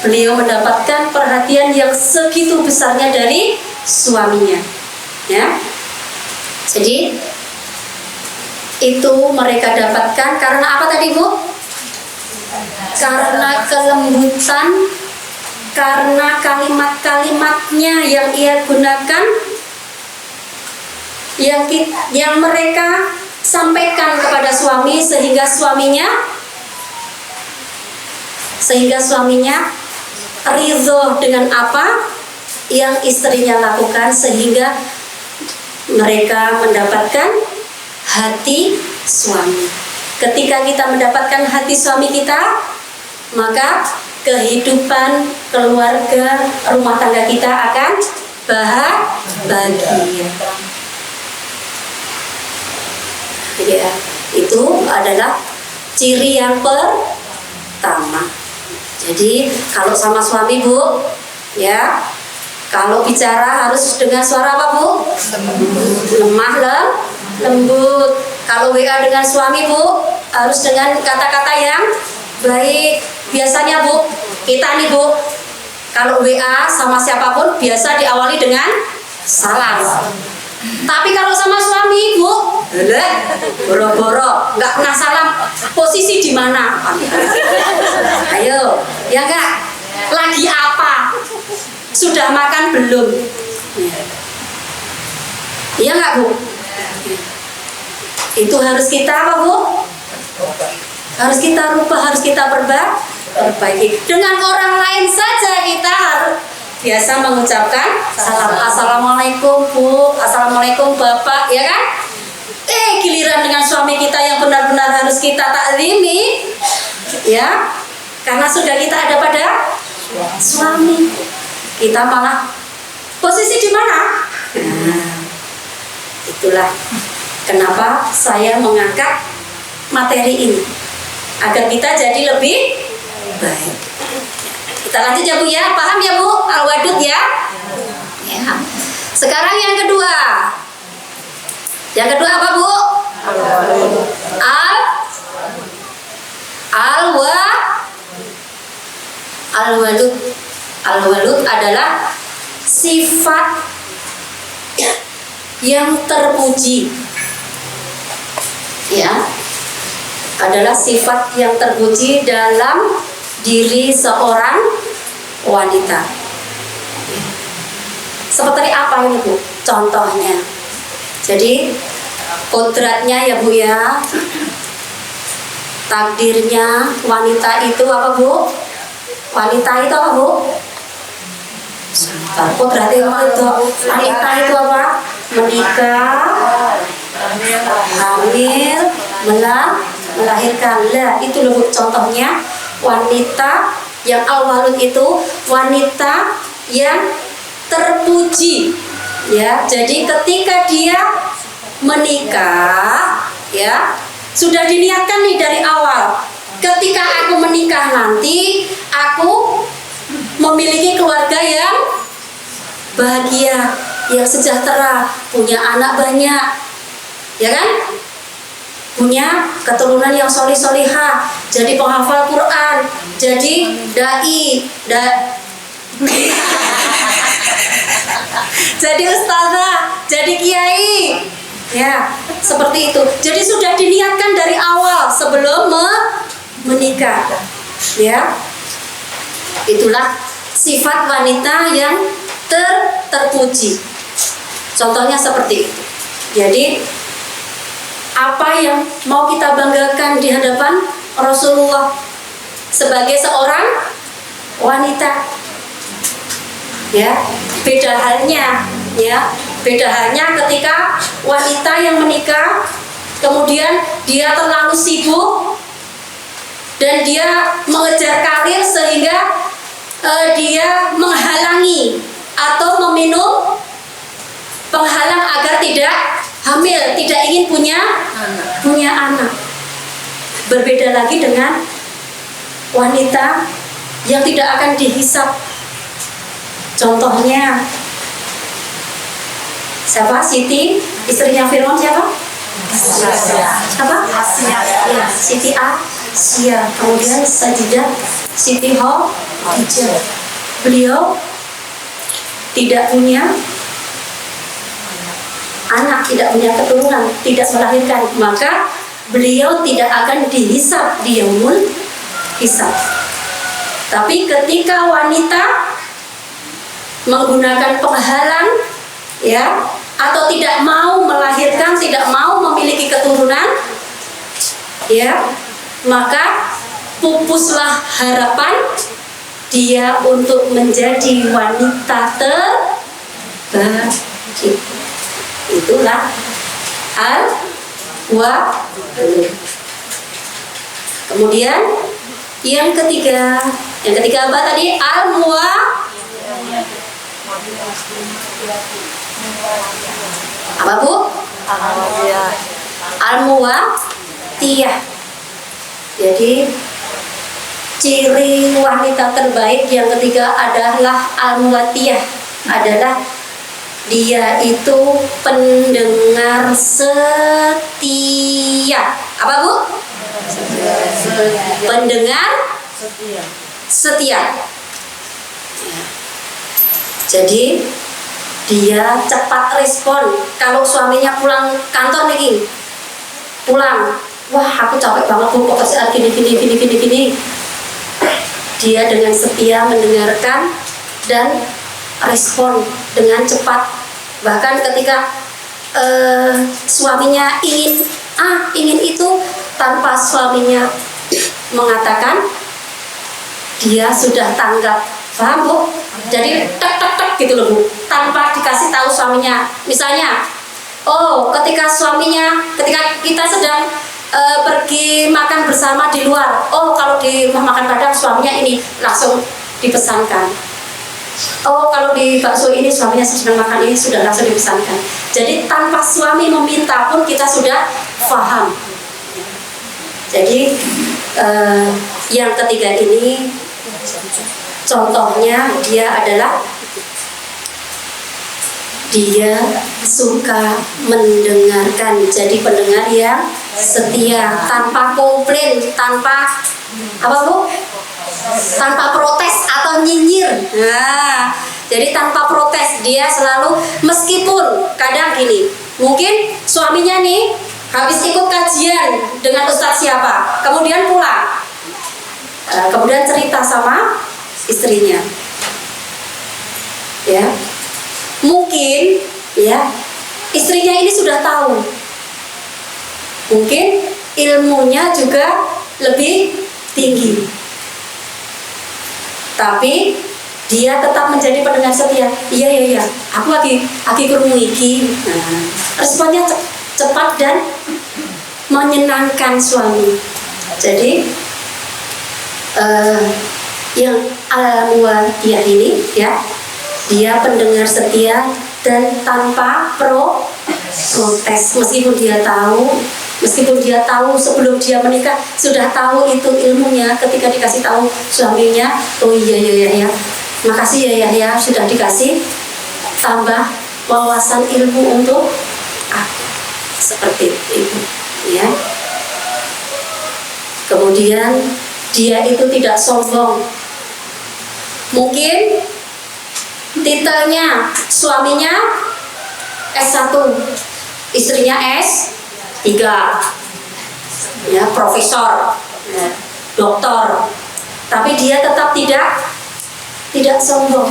beliau mendapatkan perhatian yang segitu besarnya dari suaminya, ya? Jadi itu mereka dapatkan karena apa tadi Bu? Karena kelembutan, karena kalimat-kalimatnya yang ia gunakan, yang mereka sampaikan kepada suami, sehingga suaminya ridho dengan apa yang istrinya lakukan, sehingga mereka mendapatkan hati suami. Ketika kita mendapatkan hati suami kita, maka kehidupan keluarga rumah tangga kita akan bahagia. Ya, itu adalah ciri yang pertama. Jadi kalau sama suami Bu, ya, kalau bicara harus dengan suara apa Bu? Lemah, lembut. Kalau WA dengan suami Bu, harus dengan kata-kata yang baik. Biasanya Bu, kita nih Bu, kalau WA sama siapapun biasa diawali dengan salam. Tapi kalau sama suami Bu, boro-boro, nggak pernah salam. Posisi di mana? Ayo, ya nggak? Lagi apa? Sudah makan belum? Iya nggak Bu? Itu harus kita apa Bu? Harus kita rubah, harus kita perbaiki. Dengan orang lain saja kita biasa mengucapkan salam. Assalamualaikum Bu, assalamualaikum Bapak, ya kan? Giliran dengan suami kita yang benar-benar harus kita taklimi, ya, karena sudah kita ada pada suami, kita malah posisi di mana? Nah, itulah kenapa saya mengangkat materi ini agar kita jadi lebih baik. Kita lanjut ya Bu ya, paham ya Bu? Al-wadud ya. Ya. Sekarang yang kedua. Yang kedua apa Bu? Al-walud. Al-walud adalah sifat yang terpuji. Ya. Adalah sifat yang terpuji dalam diri seorang wanita. Seperti apa ini Bu? Contohnya. Jadi kodratnya ya Bu ya, takdirnya wanita itu apa Bu? Wanita itu apa Bu? Kodratnya apa itu? Wanita itu apa? Menikah, hamil, melahirkan. Lah itu loh Bu, contohnya wanita yang al-walud itu wanita yang terpuji. Ya, jadi ketika dia menikah, ya, sudah diniatkan nih dari awal. Ketika aku menikah nanti, aku memiliki keluarga yang bahagia, yang sejahtera, punya anak banyak, ya kan? Punya keturunan yang solih-solihah, jadi penghafal Quran, jadi dai, jadi ustazah, jadi kiai, ya seperti itu. Jadi sudah diniatkan dari awal sebelum menikah, ya. Itulah sifat wanita yang terpuji. Contohnya seperti itu. Jadi apa yang mau kita banggakan di hadapan Rasulullah sebagai seorang wanita, ya, beda halnya, ya, beda halnya ketika wanita yang menikah kemudian dia terlalu sibuk dan dia mengejar karir sehingga dia menghalangi atau meminum penghalang agar tidak hamil, tidak ingin punya anak. Berbeda lagi dengan wanita yang tidak akan dihisap. Contohnya siapa? Siti, istrinya Fir'aun siapa? Apa? Ya, Siti Asia. Kemudian Sajidah Siti Khadijah. Beliau tidak punya anak, tidak punya keturunan, tidak melahirkan, maka beliau tidak akan dihisap di yaumul hisab. Tapi ketika wanita menggunakan penghalang, ya, atau tidak mau melahirkan, tidak mau memiliki keturunan, ya, maka pupuslah harapan dia untuk menjadi wanita terbaik. Itulah al-walud. Kemudian yang ketiga apa tadi? Apa Bu? Al-muwatiyah. Jadi ciri wanita terbaik yang ketiga adalah al-muwatiyah, adalah dia itu pendengar setia. Apa Bu? Pendengar setia. Jadi dia cepat respon. Kalau suaminya pulang kantor nih, pulang, wah aku capek banget Bu, pekerjaan gini. Dia dengan setia mendengarkan dan respon dengan cepat. Bahkan ketika suaminya ingin itu, tanpa suaminya mengatakan, dia sudah tanggap. Paham Bu? Jadi tek cepat gitu loh Bu, tanpa dikasih tahu suaminya. Misalnya, ketika kita sedang pergi makan bersama di luar, kalau di rumah makan Padang suaminya ini langsung dipesankan. Kalau di bakso ini suaminya sedang makan ini sudah langsung dipesankan. Jadi tanpa suami meminta pun kita sudah paham. Jadi yang ketiga ini contohnya dia adalah dia suka mendengarkan, jadi pendengar yang setia, tanpa komplain, tanpa apa Bu? Tanpa protes atau nyinyir. Nah, jadi tanpa protes, dia selalu, meskipun kadang gini, mungkin suaminya nih habis ikut kajian dengan ustadz siapa, kemudian pulang, kemudian cerita sama istrinya, ya. Mungkin ya istrinya ini sudah tahu, mungkin ilmunya juga lebih tinggi, tapi dia tetap menjadi pendengar setia. Iya, aku lagi krungu iki. Nah, responnya cepat dan menyenangkan suami. Jadi yang al-muwadiyah ini ya, dia pendengar setia dan tanpa protes, meskipun dia tahu sebelum dia menikah sudah tahu itu ilmunya. Ketika dikasih tahu suaminya, iya, makasih ya sudah dikasih tambah wawasan ilmu untuk aku, seperti itu ya. Kemudian dia itu tidak sombong. Mungkin titelnya suaminya S1, istrinya S3, ya, profesor, ya, doktor, tapi dia tetap tidak sombong.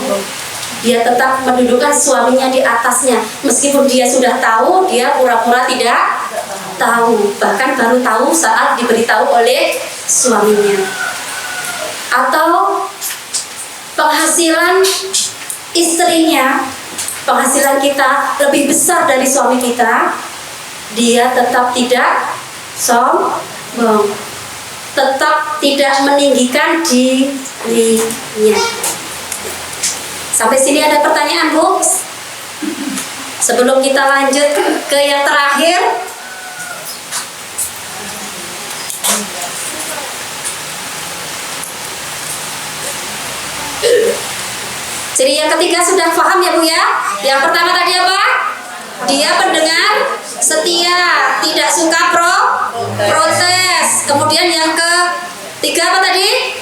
Dia tetap mendudukkan suaminya di atasnya, meskipun dia sudah tahu, dia pura-pura tidak tahu, bahkan baru tahu saat diberitahu oleh suaminya. Atau penghasilan istrinya, penghasilan kita lebih besar dari suami kita, dia tetap tidak sombong, tetap tidak meninggikan dirinya. Sampai sini ada pertanyaan Bu? Sebelum kita lanjut ke yang terakhir, jadi yang ketiga sudah paham ya Bu ya. Yang pertama tadi apa? Dia pendengar setia, tidak suka protes. Kemudian yang ketiga apa tadi?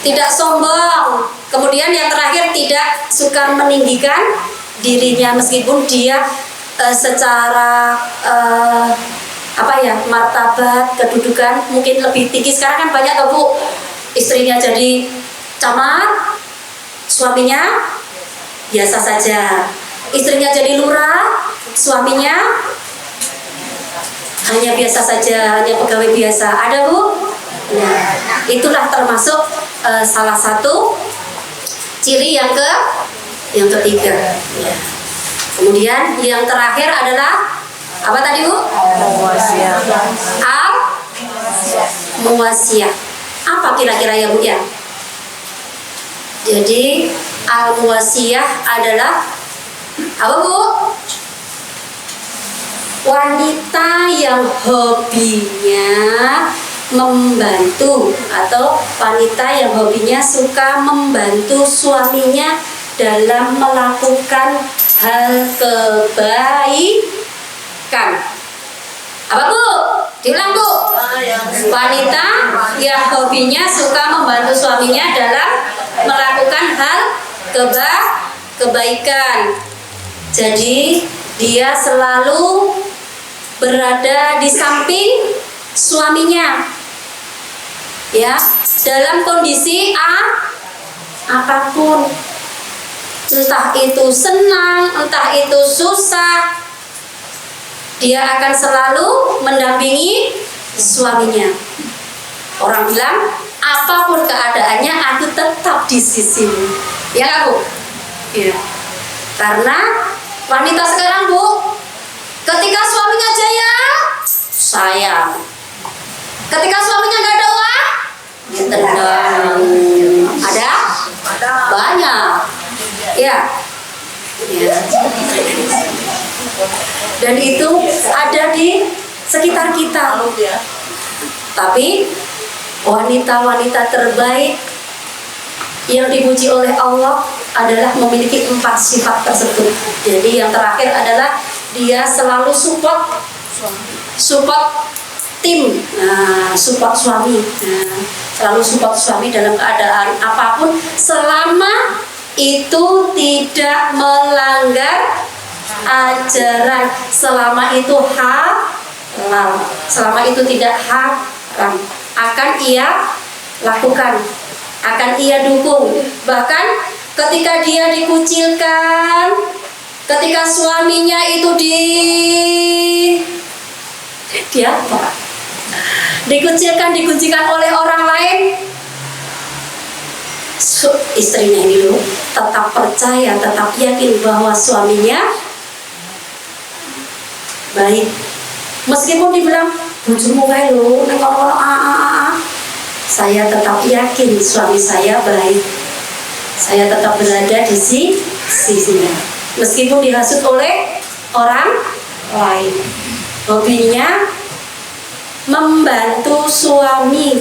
Tidak sombong. Kemudian yang terakhir tidak suka meninggikan dirinya, meskipun dia secara martabat, kedudukan mungkin lebih tinggi. Sekarang kan banyak tuh Bu, istrinya jadi camat, suaminya biasa saja. Istrinya jadi lurah, suaminya hanya biasa saja, hanya pegawai biasa. Ada Bu? Nah, itulah termasuk salah satu ciri yang ketiga. Ya. Kemudian yang terakhir adalah apa tadi Bu? Al-muwasiyah. Apa kira-kira ya Bu ya? Jadi al-muwasiyah adalah apa Bu? Wanita yang hobinya membantu, atau wanita yang hobinya suka membantu suaminya dalam melakukan hal kebaikan. Apa Bu? Diulang Bu. Wanita yang hobinya suka membantu suaminya dalam melakukan hal kebaikan. Jadi dia selalu berada di samping suaminya, ya, dalam kondisi apapun, entah itu senang, entah itu susah, dia akan selalu mendampingi suaminya. Orang bilang, apapun keadaannya aku tetap di sisimu, ya Bu. Ya. Karena wanita sekarang, Bu, ketika suaminya jaya, sayang. Ketika suaminya nggak ada uang, ditendang. Ada? Ada. Banyak. Ya. Ya. Dan itu ada di sekitar kita. Tapi wanita-wanita terbaik yang dipuji oleh Allah adalah memiliki 4 sifat tersebut. Jadi yang terakhir adalah dia selalu support tim, support suami, selalu support suami dalam keadaan apapun selama itu tidak melanggar ajaran, selama itu halal, selama itu tidak haram, akan ia lakukan, akan ia dukung. Bahkan ketika dia dikucilkan, ketika suaminya itu dikucilkan oleh orang lain, istrinya ini loh tetap percaya, tetap yakin bahwa suaminya baik. Meskipun dibilang bojomu kae lho nek ngono saya tetap yakin suami saya baik. Saya tetap berada di sisinya. Meskipun dihasut oleh orang lain. Hobinya membantu suami,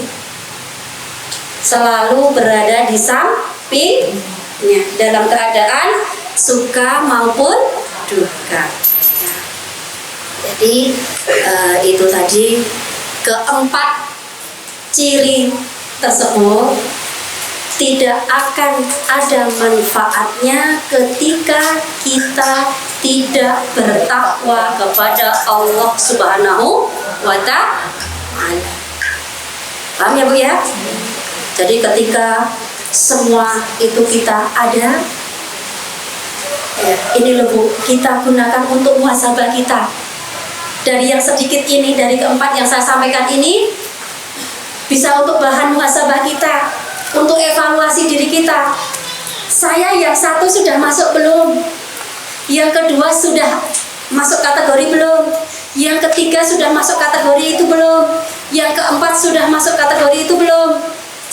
selalu berada di sampingnya dalam keadaan suka maupun duka. Jadi itu tadi keempat ciri tersebut tidak akan ada manfaatnya ketika kita tidak bertakwa kepada Allah Subhanahu wa Ta'ala. Paham ya Bu ya? Jadi ketika semua itu kita ada, ini loh Bu, kita gunakan untuk muhasabah kita. Dari yang sedikit ini, dari keempat yang saya sampaikan ini, bisa untuk bahan muhasabah kita, untuk evaluasi diri kita. Saya yang satu sudah masuk belum? Yang kedua sudah masuk kategori belum? Yang ketiga sudah masuk kategori itu belum? Yang keempat sudah masuk kategori itu belum?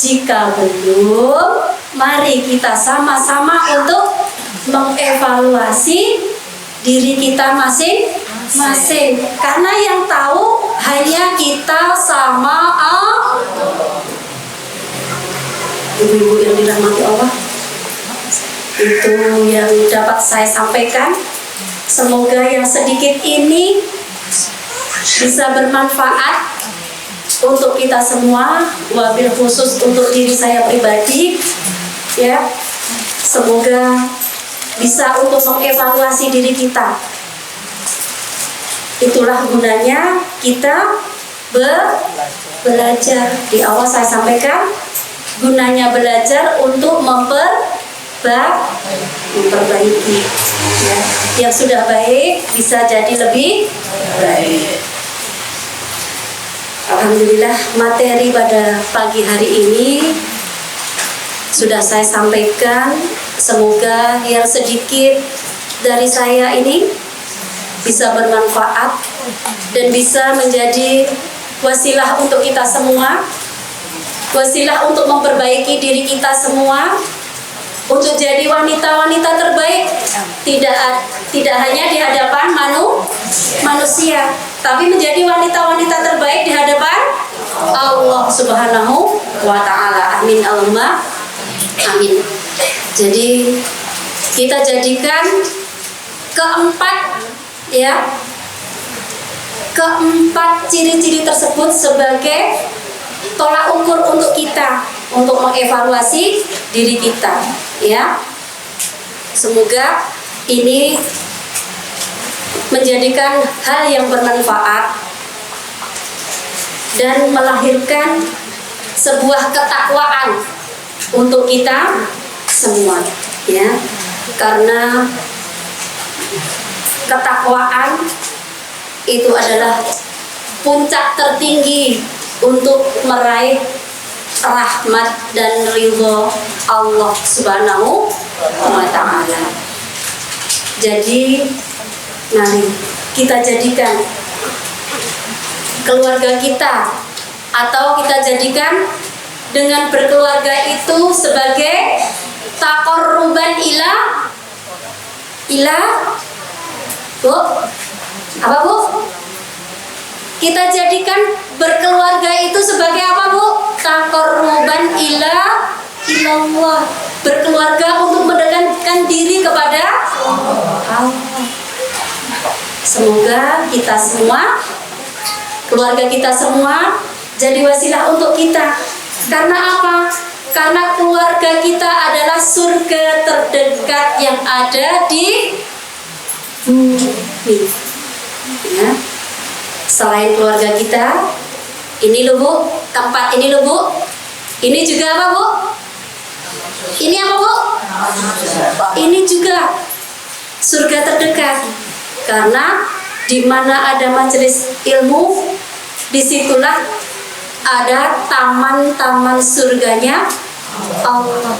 Jika belum, mari kita sama-sama untuk mengevaluasi diri kita masing-masing. Karena yang tahu hanya kita sama Allah. Ibu-ibu yang dirahmati Allah, itu yang dapat saya sampaikan. Semoga yang sedikit ini bisa bermanfaat untuk kita semua, wabil khusus untuk diri saya pribadi, ya. Semoga bisa untuk mengevaluasi diri kita. Itulah gunanya kita belajar. Di awal saya sampaikan, gunanya belajar untuk memperbaiki, ya. Yang sudah baik bisa jadi lebih baik. Alhamdulillah, materi pada pagi hari ini sudah saya sampaikan. Semoga yang sedikit dari saya ini bisa bermanfaat dan bisa menjadi wasilah untuk kita semua, wasilah untuk memperbaiki diri kita semua, untuk jadi wanita-wanita terbaik, tidak hanya di hadapan manusia, tapi menjadi wanita-wanita terbaik di hadapan Allah Subhanahu wa Ta'ala. Amin Allahumma amin. Jadi kita jadikan keempat ciri-ciri tersebut sebagai tolak ukur untuk kita, untuk mengevaluasi diri kita, ya. Semoga ini menjadikan hal yang bermanfaat dan melahirkan sebuah ketakwaan untuk kita semua, ya. Karena ketakwaan itu adalah puncak tertinggi untuk meraih rahmat dan ridho Allah Subhanahu wa Ta'ala. Jadi mari kita jadikan keluarga kita, atau kita jadikan dengan berkeluarga itu sebagai taqarruban ila Bu, apa Bu? Kita jadikan berkeluarga itu sebagai apa Bu? Taqarruban ilallah, berkeluarga untuk mendekatkan diri kepada Allah. Semoga kita semua, keluarga kita semua jadi wasilah untuk kita. Karena apa? Karena keluarga kita adalah surga terdekat yang ada di bumi. Ya. Selain keluarga kita, ini loh Bu, tempat ini loh Bu. Ini juga apa Bu? Ini apa Bu? Ini juga surga terdekat. Karena di mana ada majelis ilmu, disitulah ada taman-taman surganya Allah.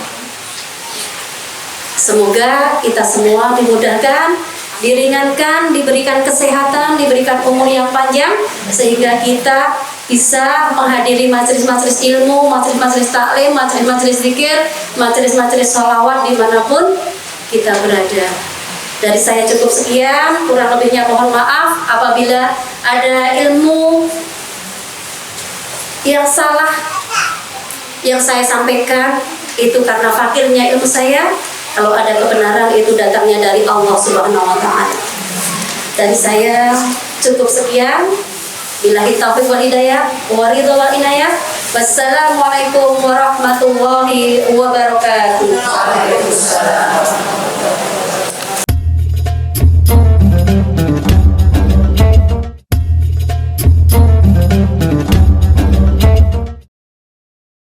Semoga kita semua dimudahkan, diringankan, diberikan kesehatan, diberikan umur yang panjang, sehingga kita bisa menghadiri majelis-majelis ilmu, majelis-majelis taklim, majelis-majelis zikir, majelis-majelis sholawat dimanapun kita berada. Dari saya cukup sekian, kurang lebihnya mohon maaf apabila ada ilmu yang salah yang saya sampaikan, itu karena fakirnya ilmu saya. Kalau ada kebenaran itu datangnya dari Allah Subhanahu wa taala. Dari saya cukup sekian. Billahi taufiq wal hidayah wa ridha wal inayah. Wassalamualaikum warahmatullahi wabarakatuh.